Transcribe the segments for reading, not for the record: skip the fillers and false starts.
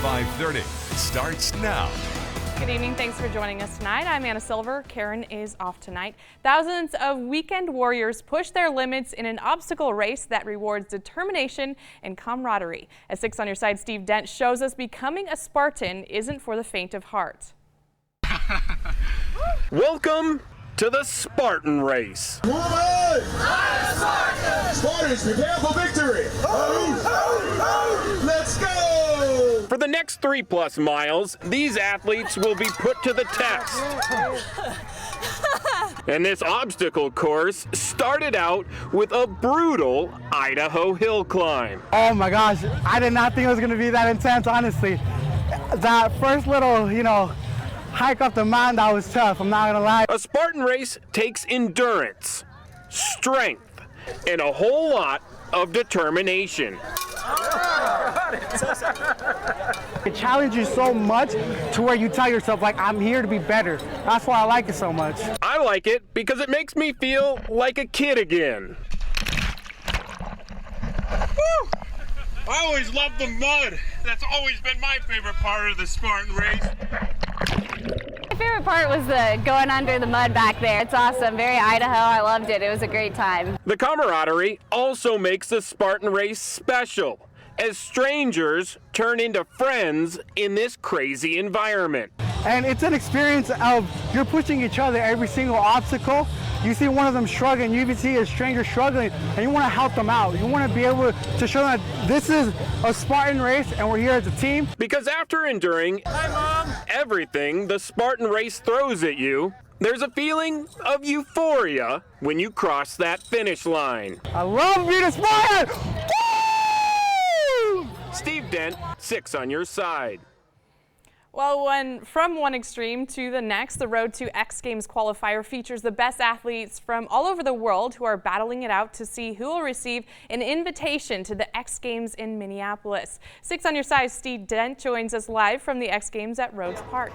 5:30 starts now. Good evening. Thanks for joining us tonight. I'm Anna Silver. Karen is off tonight. Thousands of weekend warriors push their limits in an obstacle race that rewards determination and camaraderie. At 6 on your side, Steve Dent shows us becoming a Spartan isn't for the faint of heart. Welcome to the Spartan Race. Spartans, prepare for victory! Let's go! For the next 3+ miles, these athletes will be put to the test. And this obstacle course started out with a brutal Idaho hill climb. Oh my gosh, I did not think it was going to be that intense, honestly. That first little, hike up the mountain, that was tough, I'm not going to lie. A Spartan race takes endurance, strength, and a whole lot of determination. It challenges you so much to where you tell yourself, like, I'm here to be better. That's why I like it so much. I like it because it makes me feel like a kid again. Woo! I always loved the mud. That's always been my favorite part of the Spartan race. My favorite part was the going under the mud back there. It's awesome, very Idaho. I loved it. It was a great time. The camaraderie also makes the Spartan race special, as strangers turn into friends in this crazy environment. And it's an experience of you're pushing each other every single obstacle. You see one of them struggling, you even see a stranger struggling, and you want to help them out. You want to be able to show them that this is a Spartan race and we're here as a team. Because after enduring everything the Spartan race throws at you, there's a feeling of euphoria when you cross that finish line. I love being a Spartan! Woo! Steve Dent, 6 on your side. Well, from one extreme to the next, the Road to X Games qualifier features the best athletes from all over the world who are battling it out to see who will receive an invitation to the X Games in Minneapolis. 6 on your side, Steve Dent joins us live from the X Games at Rhodes Park.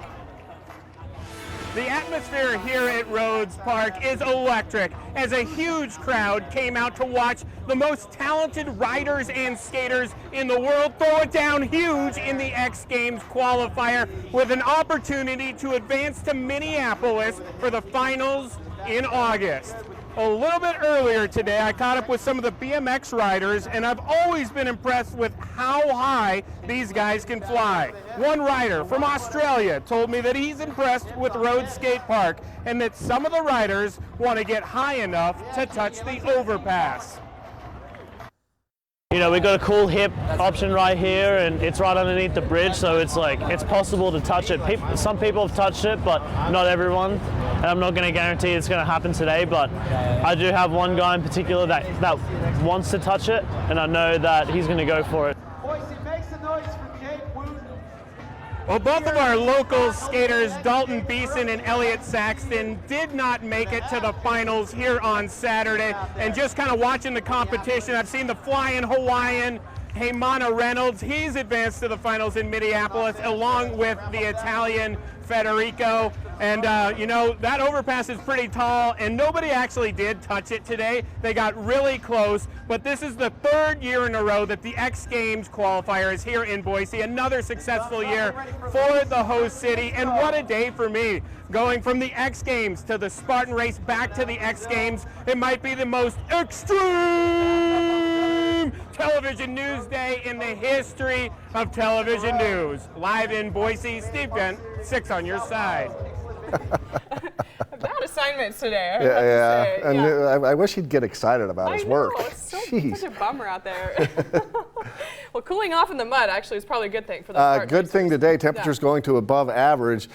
The atmosphere here at Rhodes Park is electric as a huge crowd came out to watch the most talented riders and skaters in the world throw it down huge in the X Games qualifier with an opportunity to advance to Minneapolis for the finals in August. A little bit earlier today, I caught up with some of the BMX riders, and I've always been impressed with how high these guys can fly. One rider from Australia told me that he's impressed with Rhodes Skate Park and that some of the riders want to get high enough to touch the overpass. We got a cool hip option right here, and it's right underneath the bridge, so it's possible to touch it. Some people have touched it, but not everyone. And I'm not going to guarantee it's going to happen today, but I do have one guy in particular that wants to touch it, and I know that he's going to go for it. Boise, make some noise for Jake Wooten. Well, both of our local skaters, Dalton Beeson and Elliott Saxton, did not make it to the finals here on Saturday. And just kind of watching the competition, I've seen the flying Hawaiian, Heymana Reynolds. He's advanced to the finals in Minneapolis, along with the Italian Federico. And, that overpass is pretty tall, and nobody actually did touch it today. They got really close, but this is the 3rd year in a row that the X Games qualifier is here in Boise. Another successful year for the host city, and what a day for me. Going from the X Games to the Spartan Race back to the X Games, it might be the most extreme television news day in the history of television news. Live in Boise, Steve Dent, 6 on your side. Bad assignments today. I wish he'd get excited about his work. It's such a bummer out there. Well, cooling off in the mud actually is probably a good thing for the Spartans. Good thing today. Temperatures going to above average.